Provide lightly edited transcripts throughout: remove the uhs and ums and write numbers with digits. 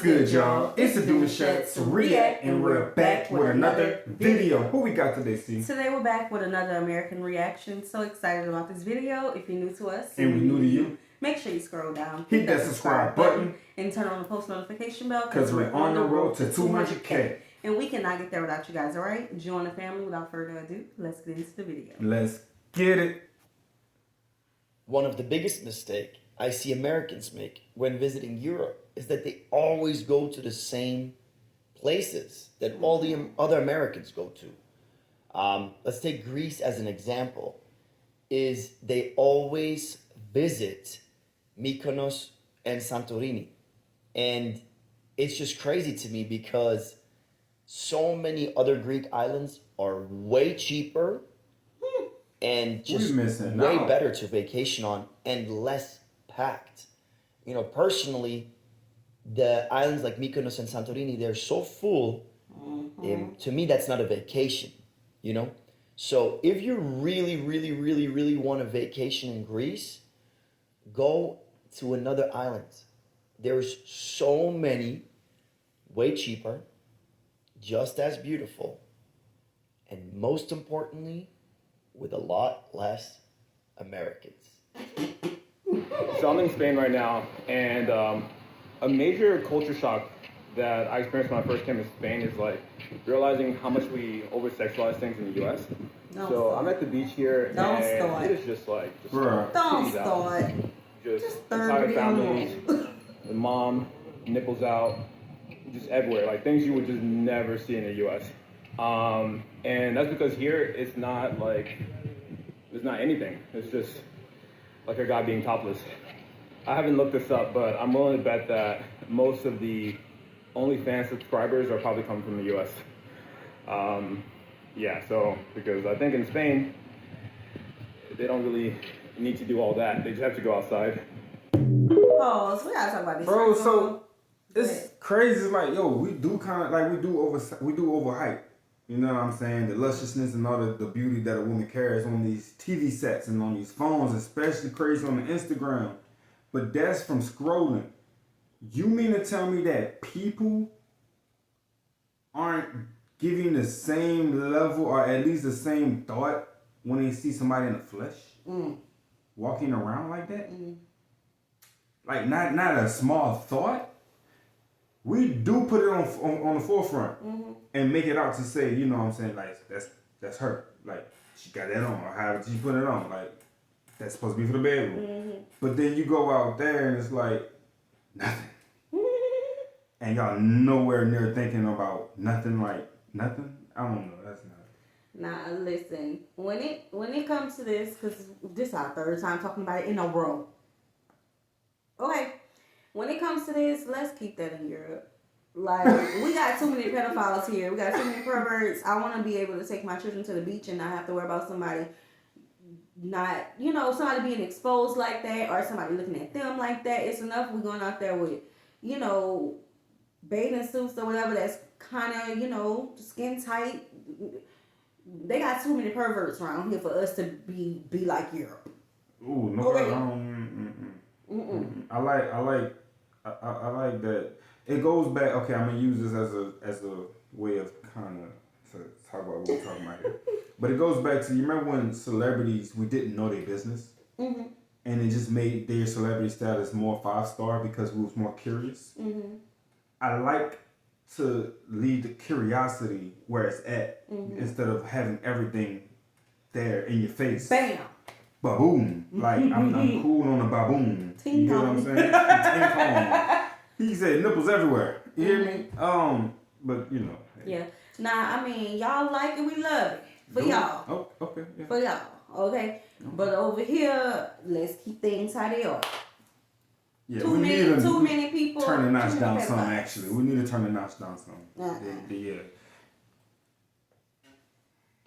good, y'all? It's the Demouchets React, and we're back with another video. Who we got today, Steve? Today we're back with another American reaction. So excited about this video. If you're new to us and we're new to you, make sure you scroll down, hit that subscribe button, and turn on the post notification bell because we're on the road to 200K. And we cannot get there without you guys, alright? Join the family. Without further ado, let's get into the video. Let's get it. One of the biggest mistakes I see Americans make when visiting Europe is that they always go to the same places that all the other Americans go to. Let's take Greece as an example. Is they always visit Mykonos and Santorini. And it's just crazy to me because so many other Greek islands are way cheaper and just way better to vacation on and less packed. You know, personally, the islands like Mykonos and Santorini, they're so full. To me, that's not a vacation, you know? So if you really want a vacation in Greece, go to another island. There's so many, way cheaper, just as beautiful, and most importantly, with a lot less Americans. So I'm in Spain right now, and a major culture shock that I experienced when I first came to Spain is like realizing how much we over-sexualize things in the U.S. I'm at the beach here, and it is just like, just entire families, the mom, nipples out, just everywhere, like things you would just never see in the U.S. And that's because here it's not like, there's not anything. It's just like a guy being topless. I haven't looked this up, but I'm willing to bet that most of the OnlyFans subscribers are probably coming from the U.S. Because I think in Spain, they don't really need to do all that. They just have to go outside. Pause. We gotta talk about this. Bro, so it's crazy. It's like, yo, we do kind of like we do overhype. You know what I'm saying? The lusciousness and all the beauty that a woman carries on these TV sets and on these phones, especially crazy on the Instagram. But that's from scrolling. You mean to tell me that people aren't giving the same level or at least the same thought when they see somebody in the flesh walking around like that? Like not a small thought. We do put it on the forefront and make it out to say, you know what I'm saying, like that's her. Like she got that on, or however she put it on. Like that's supposed to be for the bedroom. But then you go out there and it's like nothing. And y'all nowhere near thinking about nothing like nothing. I don't know. That's not. Nah, listen. When it comes to this, because this is our third time talking about it in a row. Okay. When it comes to this, let's keep that in Europe. Like, we got too many pedophiles here. We got too many perverts. I want to be able to take my children to the beach and not have to worry about somebody somebody being exposed like that or somebody looking at them like that. It's enough we going out there with, bathing suits or whatever that's kind of, skin tight. They got too many perverts around here for us to be like Europe. Ooh, no, okay. I like that. It goes back. Okay, I'm gonna use this as a way of kind of to talk about what we're talking about here. But it goes back to, you remember when celebrities, we didn't know their business, and it just made their celebrity status more 5-star because we was more curious. I like to leave the curiosity where it's at instead of having everything there in your face. Bam. Baboom. Like, I'm cool on a baboom. You know what I'm saying? Ting-tong. He said nipples everywhere. You hear me? But, you know. Yeah. Nah, I mean, y'all like it, we love it. For y'all. Oh, okay. Yeah. For y'all. Okay? But over here, let's keep things how they are. Yeah, too many people. Turn the notch down some, actually. We need to turn the notch down some. Yeah.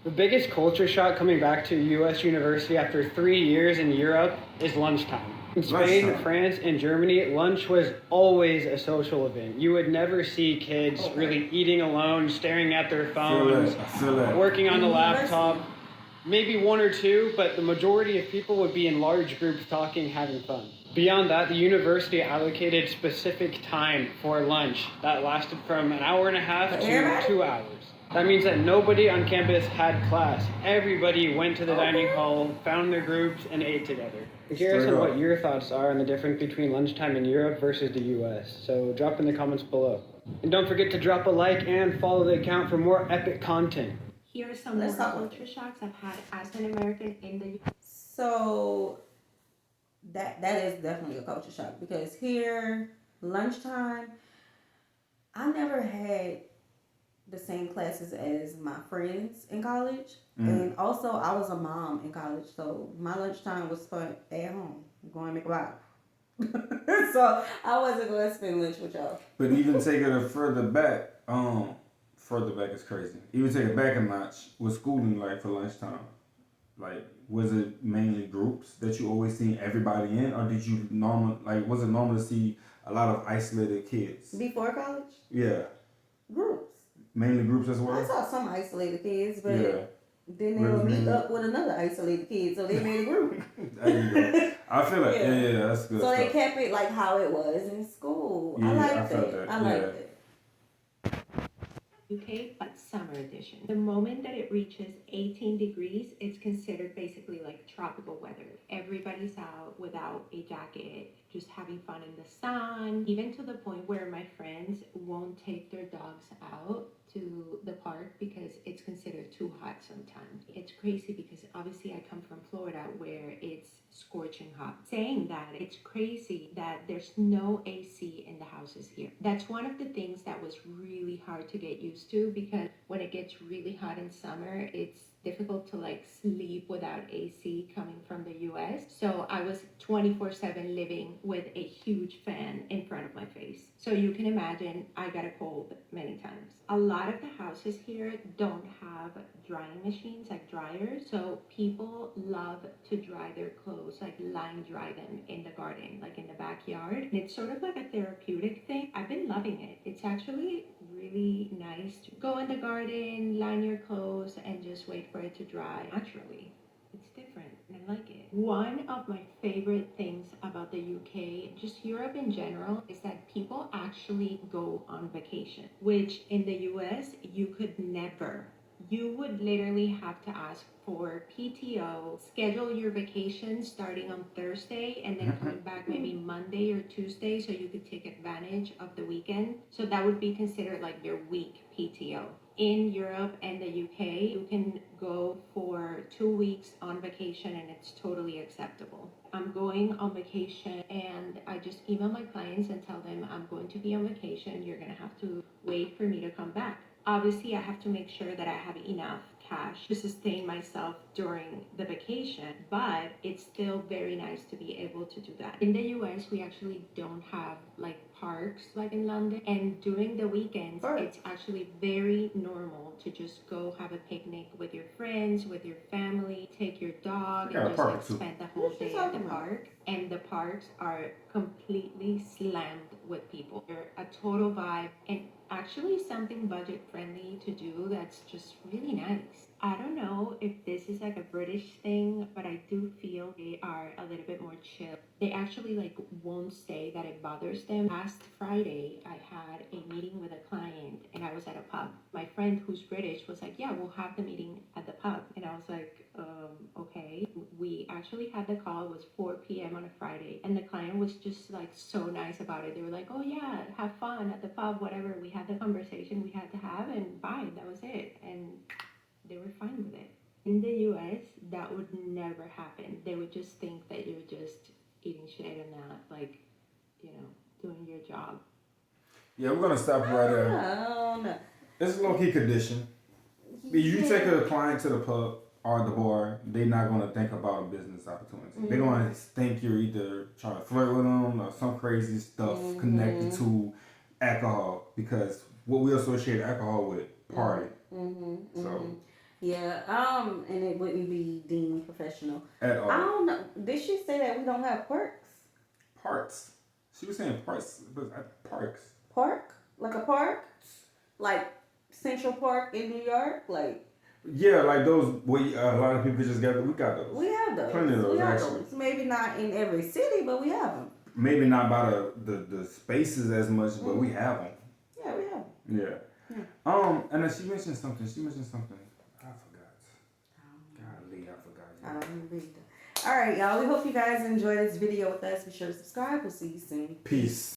The biggest culture shock coming back to U.S. university after 3 years in Europe is lunchtime. In Spain, France, and Germany, lunch was always a social event. You would never see kids really eating alone, staring at their phones, working on the laptop. Maybe one or two, but the majority of people would be in large groups talking, having fun. Beyond that, the university allocated specific time for lunch that lasted from an hour and a half For to everybody? 2 hours. That means that nobody on campus had class. Everybody went to the dining hall, found their groups, and ate together. I'm curious Straight on up. what your thoughts are on the difference between lunchtime in Europe versus the US. So drop in the comments below. And don't forget to drop a like and follow the account for more epic content. Here are some Let's more talk about culture shocks I've had as an American in the So that is definitely a culture shock because here lunchtime, I never had the same classes as my friends in college, and also I was a mom in college, so my lunchtime was spent at home going to make a bottle. So I wasn't going to spend lunch with y'all. But even take it further back is crazy. Even take it back a notch with schooling, like for lunchtime. Like, was it mainly groups that you always seen everybody in, or did you was it normal to see a lot of isolated kids? Before college, Yeah, groups. mainly groups as I well. saw some isolated kids, but Yeah, then they'll meet up with another isolated kid, so they made a group. there you go. I feel like yeah, that's good. So stuff. they kept it like how it was in school. Yeah, I like I felt that. that, I like yeah. that. UK, but summer edition. The moment that it reaches 18 degrees, it's considered basically like tropical weather. Everybody's out without a jacket, just having fun in the sun, even to the point where my friends won't take their dogs out to the park because it's considered too hot sometimes. It's crazy because obviously I come from Florida where it's scorching hot. Saying that, it's crazy that there's no AC in the houses here. That's one of the things that was really hard to get used to because when it gets really hot in summer, it's difficult to like sleep without AC coming from the US. So I was 24/7 living with a huge fan in front of my face. So you can imagine I got a cold many times. A lot of the houses here don't have drying machines like dryers. So people love to dry their clothes, like line dry them in the garden, like in the backyard. And it's sort of like a therapeutic thing. I've been loving it. It's actually really nice to go in the garden, line your clothes, and just wait for it to dry naturally. It's different and I like it. One of my favorite things about the UK, just Europe in general, is that people actually go on vacation, which in the US you could never. You would literally have to ask for PTO, schedule your vacation starting on Thursday and then coming back maybe Monday or Tuesday so you could take advantage of the weekend. So that would be considered like your week PTO. In Europe and the UK, you can go for 2 weeks on vacation and it's totally acceptable. I'm going on vacation and I just email my clients and tell them I'm going to be on vacation. You're going to have to wait for me to come back. Obviously, I have to make sure that I have enough cash to sustain myself during the vacation, but it's still very nice to be able to do that. In the US, we actually don't have like parks like in London, and during the weekends, it's actually very normal to just go have a picnic with your friends, with your family, take your dog, and just like spend the whole day at the park. And the parks are completely slammed with people. They're a total vibe and actually something budget friendly to do that's just really nice. I don't know if this is like a British thing, but I do feel they are a little bit more chill. They actually like won't say that it bothers them. Last Friday, I had a meeting with a client and I was at a pub. My friend who's British was like, yeah, we'll have the meeting at the pub. And I was like, okay. We actually had the call, it was 4 p.m. on a Friday, and the client was just like so nice about it. They were like, oh yeah, have fun at the pub, whatever. We had the conversation we had to have and bye, that was it. And they were fine with it. In the US, that would never happen. They would just think that you're just eating shit and not like, doing your job. Yeah, we're gonna stop right there. No. It's a low key condition. If you take a client to the pub or the bar, they're not gonna think about a business opportunity. They're gonna think you're either trying to flirt with them or some crazy stuff connected to alcohol, because what we associate alcohol with, party. So Yeah, and it wouldn't be deemed professional at all. I don't know. Did she say that we don't have parks? Parts. She was saying parts, but parks. Park? Like a park? Like Central Park in New York? Like Yeah, like those. A lot of people just got. We got those. We have those. Plenty of those, we have actually. those. Maybe not in every city, but we have them. Maybe not by the spaces as much, but we have them. Yeah, we have them. Yeah. And then she mentioned something. I forgot. Golly, I forgot. I don't even read that. All right, y'all. We hope you guys enjoyed this video with us. Be sure to subscribe. We'll see you soon. Peace.